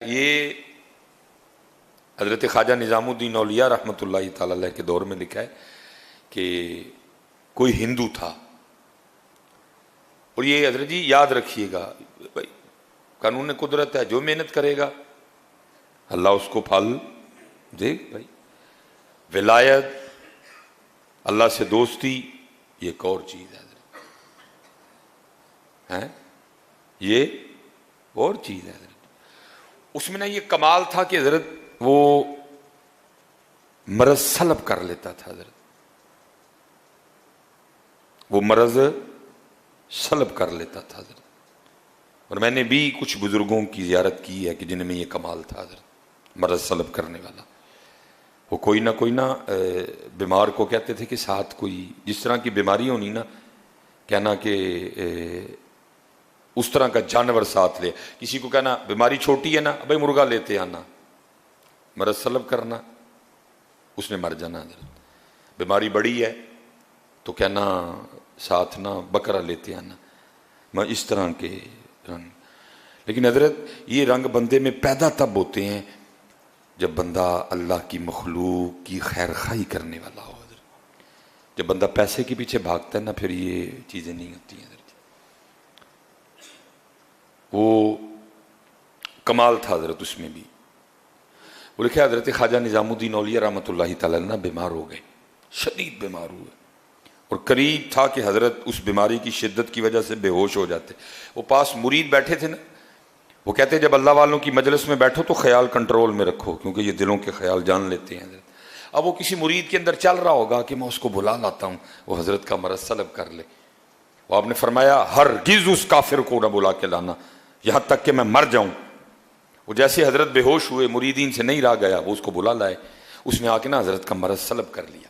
یہ حضرت خواجہ نظام الدین اولیاء رحمۃ اللہ تعالی علیہ کے دور میں لکھا ہے کہ کوئی ہندو تھا، اور یہ حضرت جی یاد رکھیے گا بھائی، قانون قدرت ہے، جو محنت کرے گا اللہ اس کو پھل دے بھائی۔ ولایت، اللہ سے دوستی، یہ ایک اور چیز ہے حضرت، یہ اور چیز ہے حضرت۔ اس میں نا یہ کمال تھا کہ حضرت وہ مرض سلب کر لیتا تھا حضرت، وہ مرض سلب کر لیتا تھا حضرت۔ اور میں نے بھی کچھ بزرگوں کی زیارت کی ہے کہ جن میں یہ کمال تھا حضرت، مرض سلب کرنے والا۔ وہ کوئی نہ بیمار کو کہتے تھے کہ ساتھ کوئی جس طرح کی بیماری ہونی نا، کہنا کہ اس طرح کا جانور ساتھ لے۔ کسی کو کہنا بیماری چھوٹی ہے نا، بھائی مرغا لیتے آنا، مرض سلب کرنا، اس نے مر جانا حضرت۔ بیماری بڑی ہے تو کہنا ساتھ نہ بکرا لیتے آنا، میں اس طرح کے رنگ۔ لیکن حضرت یہ رنگ بندے میں پیدا تب ہوتے ہیں جب بندہ اللہ کی مخلوق کی خیر خواہی کرنے والا ہو حضرت۔ جب بندہ پیسے کے پیچھے بھاگتا ہے نا، پھر یہ چیزیں نہیں ہوتی ہیں حضرت۔ وہ کمال تھا حضرت اس میں بھی۔ وہ لکھا حضرت خواجہ نظام الدین اولیاء رحمۃ اللہ تعالی عنہ بیمار ہو گئے، شدید بیمار ہوئے، اور قریب تھا کہ حضرت اس بیماری کی شدت کی وجہ سے بے ہوش ہو جاتے۔ وہ پاس مرید بیٹھے تھے نا، وہ کہتے جب اللہ والوں کی مجلس میں بیٹھو تو خیال کنٹرول میں رکھو، کیونکہ یہ دلوں کے خیال جان لیتے ہیں حضرت۔ اب وہ کسی مرید کے اندر چل رہا ہوگا کہ میں اس کو بلا لاتا ہوں، وہ حضرت کا مرض سلب کر لے۔ وہ آپ نے فرمایا ہرگز اس کافر کو نہ بلا کے لانا یہاں تک کہ میں مر جاؤں۔ وہ جیسے حضرت بے ہوش ہوئے، مریدین سے نہیں رہا گیا، وہ اس کو بلا لائے۔ اس نے آ کے نا حضرت کا مرض سلب کر لیا۔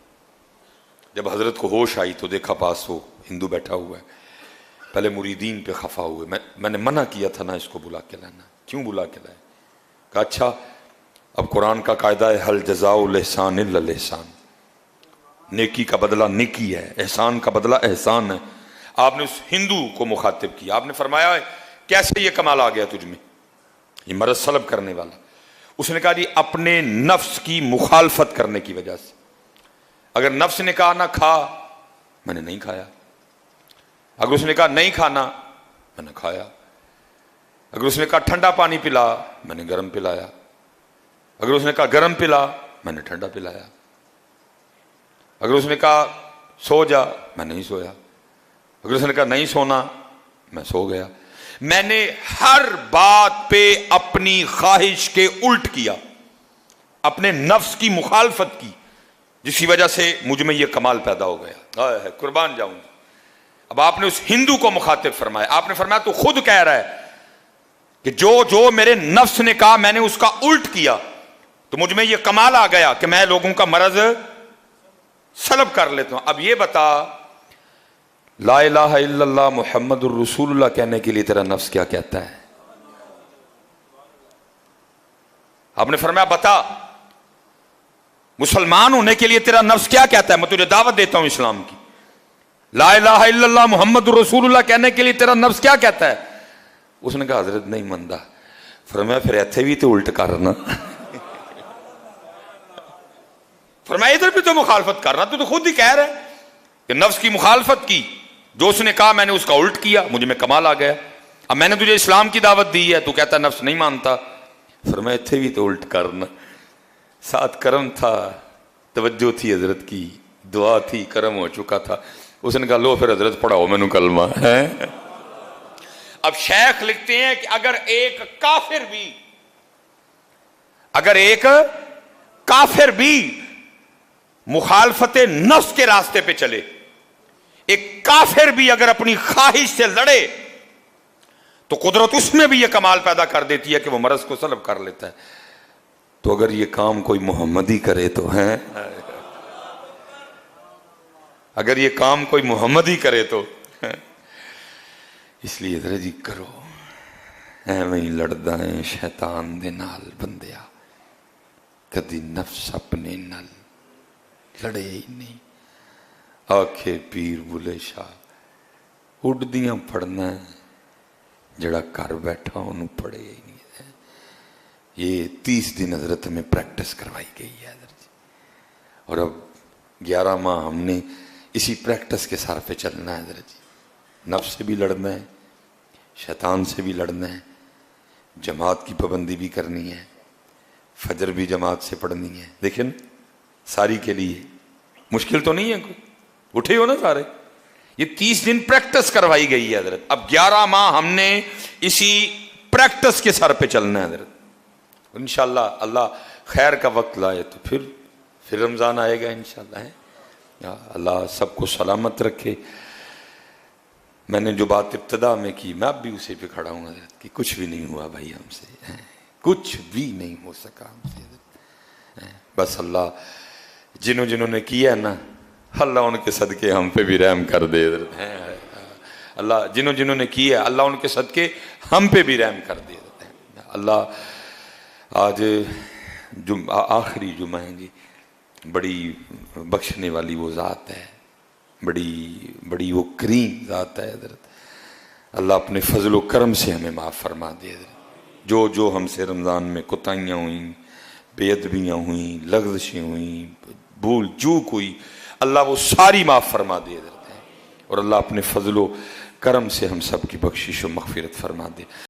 جب حضرت کو ہوش آئی تو دیکھا پاس وہ ہندو بیٹھا ہوا ہے۔ پہلے مریدین پہ خفا ہوئے، میں نے منع کیا تھا نا اس کو بلا کے لانا، کیوں بلا کے لائے؟ کہا اچھا اب قرآن کا قاعدہ ہے حل جزاء الاحسان الا الاحسان، نیکی کا بدلہ نیکی ہے، احسان کا بدلہ احسان ہے۔ آپ نے اس ہندو کو مخاطب کیا، آپ نے فرمایا کیسے یہ کمال آ گیا تجھ میں، یہ مرض سلب کرنے والا؟ اس نے کہا جی اپنے نفس کی مخالفت کرنے کی وجہ سے۔ اگر نفس نے کہا نہ کھا، میں نے نہیں کھایا۔ اگر اس نے کہا نہیں کھانا، میں نے کھایا۔ اگر اس نے کہا ٹھنڈا پانی پلا، میں نے گرم پلایا۔ اگر اس نے کہا گرم پلا، میں نے ٹھنڈا پلایا۔ اگر اس نے کہا سو جا، میں نہیں سویا۔ اگر اس نے کہا نہیں سونا، میں سو گیا۔ میں نے ہر بات پہ اپنی خواہش کے الٹ کیا، اپنے نفس کی مخالفت کی، جس کی وجہ سے مجھ میں یہ کمال پیدا ہو گیا۔ قربان جاؤں۔ اب آپ نے اس ہندو کو مخاطب فرمایا، آپ نے فرمایا تو خود کہہ رہا ہے کہ جو میرے نفس نے کہا میں نے اس کا الٹ کیا، تو مجھ میں یہ کمال آ گیا کہ میں لوگوں کا مرض سلب کر لیتا ہوں۔ اب یہ بتا، لا الہ الا اللہ محمد الرسول اللہ کہنے کے لیے تیرا نفس کیا کہتا ہے؟ آپ نے فرمایا بتا، مسلمان ہونے کے لیے تیرا نفس کیا کہتا ہے؟ میں تجھے دعوت دیتا ہوں اسلام کی۔ لا الہ الا اللہ محمد الرسول اللہ کہنے کے لیے تیرا نفس کیا کہتا ہے؟ اس نے کہا حضرت نہیں مندہ۔ فرمایا پھر ایتھے بھی تو الٹ کرنا، فرمایا ادھر بھی تو مخالفت کرنا، تو خود ہی کہہ رہا ہے کہ نفس کی مخالفت کی، جو اس نے کہا میں نے اس کا الٹ کیا، مجھے میں کمال آ گیا۔ اب میں نے تجھے اسلام کی دعوت دی ہے، تو کہتا نفس نہیں مانتا۔ فرمایا ایتھے بھی تو الٹ کرنا۔ ساتھ کرم تھا، توجہ تھی حضرت کی، دعا تھی، کرم ہو چکا تھا۔ اس نے کہا لو پھر حضرت پڑھاؤ میں نے کلمہ ہے۔ اب شیخ لکھتے ہیں کہ اگر ایک کافر بھی مخالفت نفس کے راستے پہ چلے، ایک کافر بھی اگر اپنی خواہش سے لڑے، تو قدرت اس میں بھی یہ کمال پیدا کر دیتی ہے کہ وہ مرض کو سلب کر لیتا ہے۔ تو اگر یہ کام کوئی محمدی کرے تو ہے، اگر یہ کام کوئی محمدی کرے تو اس لیے ذرا جی کرو، ایویں لڑدا ہے شیطان دے نال بندیا، کدی نفس اپنے نال لڑے ہی نہیں۔ آکھے پیر بلے شاہ اڈدیاں پڑھنا ہے، جڑا گھر بیٹھا انہوں پڑھے ہی نہیں ہے۔ یہ 30 دن حضرت ہمیں پریکٹس کروائی گئی ہے حضرت جی، اور اب 11 ماہ ہم نے اسی پریکٹس کے سار پہ چلنا ہے حضرت جی، نفس سے بھی لڑنا ہے، شیطان سے بھی لڑنا ہے، جماعت کی پابندی بھی کرنی ہے، فجر بھی جماعت سے پڑھنی ہے. دیکھیں نا، ساری کے لیے مشکل تو نہیں ہے کوئی، اٹھے ہو نا سارے. یہ 30 دن پریکٹس کروائی گئی ہے حضرت. اب 11 ماہ ہم نے اسی پریکٹس کے سر پہ چلنا ہے حضرت. انشاءاللہ اللہ خیر کا وقت لائے تو پھر رمضان آئے گا انشاءاللہ. اللہ سب کو سلامت رکھے. میں نے جو بات ابتدا میں کی، میں اب بھی اسی پہ کھڑا ہوں حضرت، کہ کچھ بھی نہیں ہوا بھائی ہم سے، کچھ بھی نہیں ہو سکا ہم سے حضرت. بس اللہ جنہوں نے کیا نا، اللہ ان کے صدقے ہم پہ بھی رحم کر دے حضرت. اللہ جنہوں نے کیا، اللہ ان کے صدقے ہم پہ بھی رحم کر دے حضرت. اللہ آج آخری جمعہ ہے جی، بڑی بخشنے والی وہ ذات ہے، بڑی وہ کریم ذات ہے حضرت. اللہ اپنے فضل و کرم سے ہمیں معاف فرما دے حضرت. جو ہم سے رمضان میں کوتاہیاں ہوئیں، بے ادبیاں ہوئیں، لغزشیں ہوئیں، بھول چوک ہوئی، اللہ وہ ساری معاف فرما دے حضرت. اور اللہ اپنے فضل و کرم سے ہم سب کی بخشش و مغفرت فرما دے.